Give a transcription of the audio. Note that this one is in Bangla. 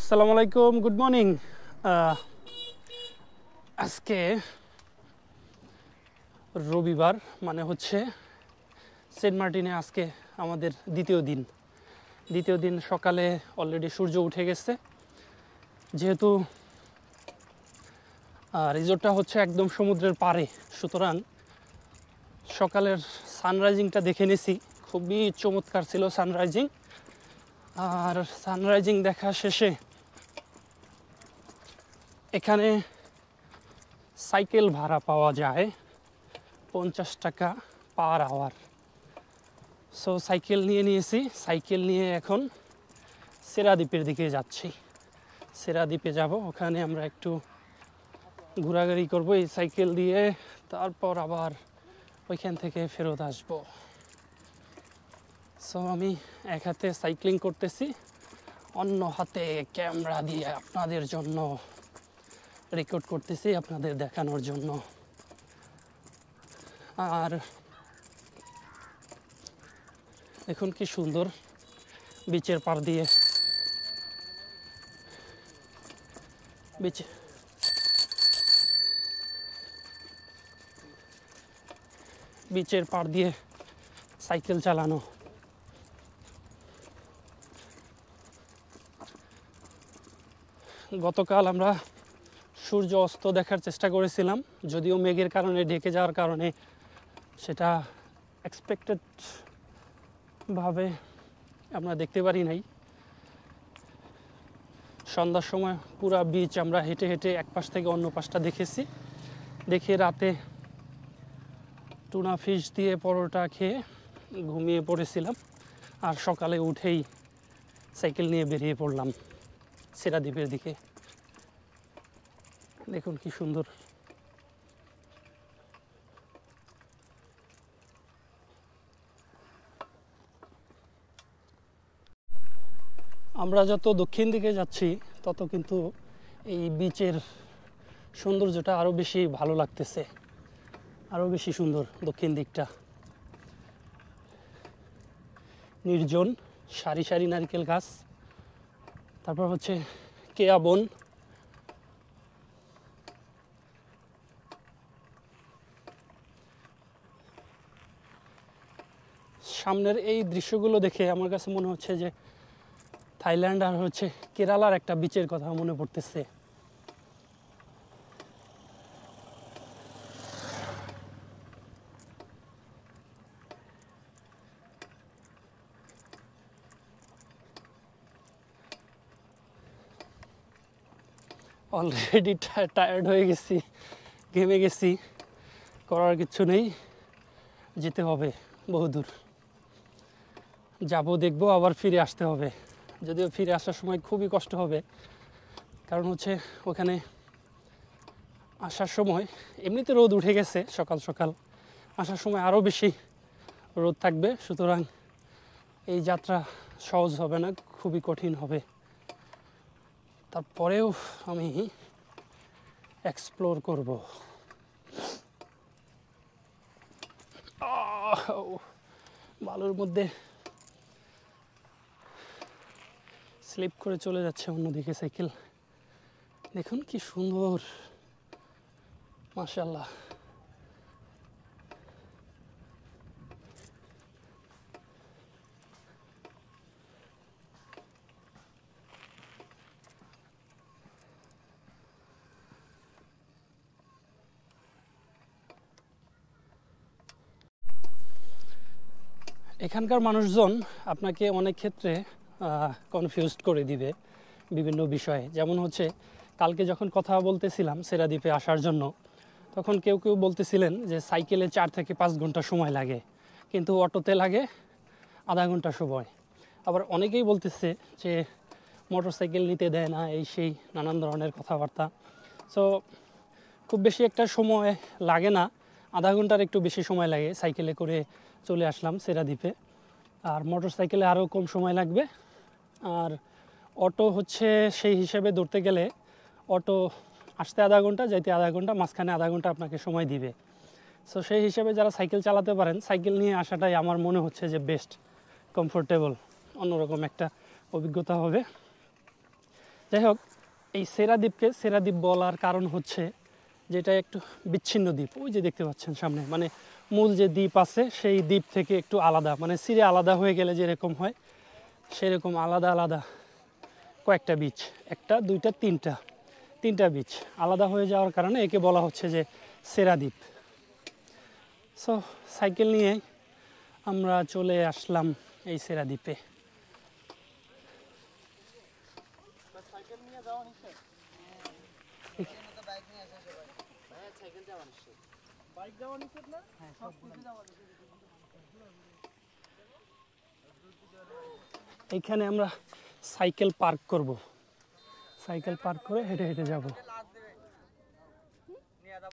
আসসালামু আলাইকুম, গুড মর্নিং। আজকে রবিবার, মানে হচ্ছে সেন্ট মার্টিনে আজকে আমাদের দ্বিতীয় দিন সকালে অলরেডি সূর্য উঠে গেছে। যেহেতু রিসোর্টটা হচ্ছে একদম সমুদ্রের পাড়ে, সুতরাং সকালের সানরাইজিংটা দেখে নিছি। খুবই চমৎকার ছিল সানরাইজিং। আর সানরাইজিং দেখা শেষে এখানে সাইকেল ভাড়া পাওয়া যায় 50 টাকা পার আওয়ার। সো সাইকেল নিয়েছি। সাইকেল নিয়ে এখন সেরাদ্বীপের দিকে যাচ্ছি। সেরাদ্বীপে যাব, ওখানে আমরা একটু ঘোরাঘুরি করব এই সাইকেল দিয়ে, তারপর আবার ওইখান থেকে ফেরত আসব। সো আমি এক হাতে সাইক্লিং করতেছি, অন্য হাতে ক্যামেরা দিয়ে আপনাদের জন্য রেকর্ড করতেছি, আপনাদের দেখানোর জন্য। আর দেখুন কি সুন্দর বিচের পাড় দিয়ে, বিচের পাড় দিয়ে সাইকেল চালানো। গতকাল আমরা সূর্য অস্ত দেখার চেষ্টা করেছিলাম, যদিও মেঘের কারণে ঢেকে যাওয়ার কারণে সেটা এক্সপেক্টেড ভাবে আমরা দেখতে পারি নাই। সন্ধ্যার সময় পুরা বিচ আমরা হেঁটে হেঁটে এক পাশ থেকে অন্য পাশটা দেখেছি। দেখে রাতে টুনা ফিশ দিয়ে পরোটা খেয়ে ঘুমিয়ে পড়েছিলাম। আর সকালে উঠেই সাইকেল নিয়ে বেরিয়ে পড়লাম সেরাদ্বীপের দিকে। দেখুন কি সুন্দর। আমরা যত দক্ষিণ দিকে যাচ্ছি তত কিন্তু এই বিচের সৌন্দর্যটা আরও বেশি ভালো লাগতেছে, আরও বেশি সুন্দর। দক্ষিণ দিকটা নির্জন, সারি সারি নারকেল গাছ, তারপর হচ্ছে কেয়া বন। সামনের এই দৃশ্যগুলো দেখে আমার কাছে মনে হচ্ছে যে থাইল্যান্ড আর হচ্ছে কেরালার একটা বিচের কথা মনে পড়তেছে। অলরেডি টায়ার্ড হয়ে গেছি, ঘেমে গেছি, করার কিছু নেই, যেতে হবে বহুদূর। যাব, দেখবো, আবার ফিরে আসতে হবে। যদিও ফিরে আসার সময় খুবই কষ্ট হবে, কারণ হচ্ছে ওখানে আসার সময় এমনিতে রোদ উঠে গেছে, সকাল সকাল আসার সময় আরও বেশি রোদ থাকবে। সুতরাং এই যাত্রা সহজ হবে না, খুবই কঠিন হবে। তারপরেও আমি এক্সপ্লোর করব। বালুর মধ্যে স্লিপ করে চলে যাচ্ছে অন্যদিকে সাইকেল। দেখুন কি সুন্দর, মাশাআল্লাহ। এখানকার মানুষজন আপনাকে অনেক ক্ষেত্রে কনফিউজড করে দিবে বিভিন্ন বিষয়ে। যেমন হচ্ছে কালকে যখন কথা বলতেছিলাম সেরাদ্বীপে আসার জন্য, তখন কেউ কেউ বলতেছিলেন যে সাইকেলে 4 থেকে 5 ঘন্টা সময় লাগে, কিন্তু অটোতে লাগে আধা ঘন্টা সময়। আবার অনেকেই বলতেছে যে মোটর সাইকেল নিতে দেয় না, এই সেই নানান ধরনের কথাবার্তা। সো খুব বেশি একটা সময় লাগে না, আধা ঘন্টার একটু বেশি সময় লাগে। সাইকেলে করে চলে আসলাম সেরাদ্বীপে। আর মোটর সাইকেলে আরও কম সময় লাগবে। আর অটো হচ্ছে সেই হিসেবে ধরতে গেলে অটো আসতে আধা ঘন্টা, যাইতে আধা ঘন্টা, মাঝখানে আধা ঘন্টা আপনাকে সময় দিবে। সো সেই হিসেবে যারা সাইকেল চালাতে পারেন, সাইকেল নিয়ে আসাটাই আমার মনে হচ্ছে যে বেস্ট, কমফোর্টেবল, অন্যরকম একটা অভিজ্ঞতা হবে। যাই হোক, এই সেরাদ্বীপকে সেরাদ্বীপ বলার কারণ হচ্ছে যেটা একটু বিচ্ছিন্ন দ্বীপ, ওই যে দেখতে পাচ্ছেন সামনে, মানে মূল যে দ্বীপ আছে সেই দ্বীপ থেকে একটু আলাদা, মানে সিরে আলাদা হয়ে গেলে যেরকম হয় সেরকম আলাদা আলাদা কয়েকটা বিচ, একটা দুইটা তিনটা বিচ আলাদা হয়ে যাওয়ার কারণে একে বলা হচ্ছে যে সেরাদ্বীপ। সো সাইকেল নিয়ে আমরা চলে আসলাম এই সেরাদ্বীপে। এইখানে আমরা সাইকেল পার্ক করব, সাইকেল পার্ক করে হেঁটে হেঁটে যাব।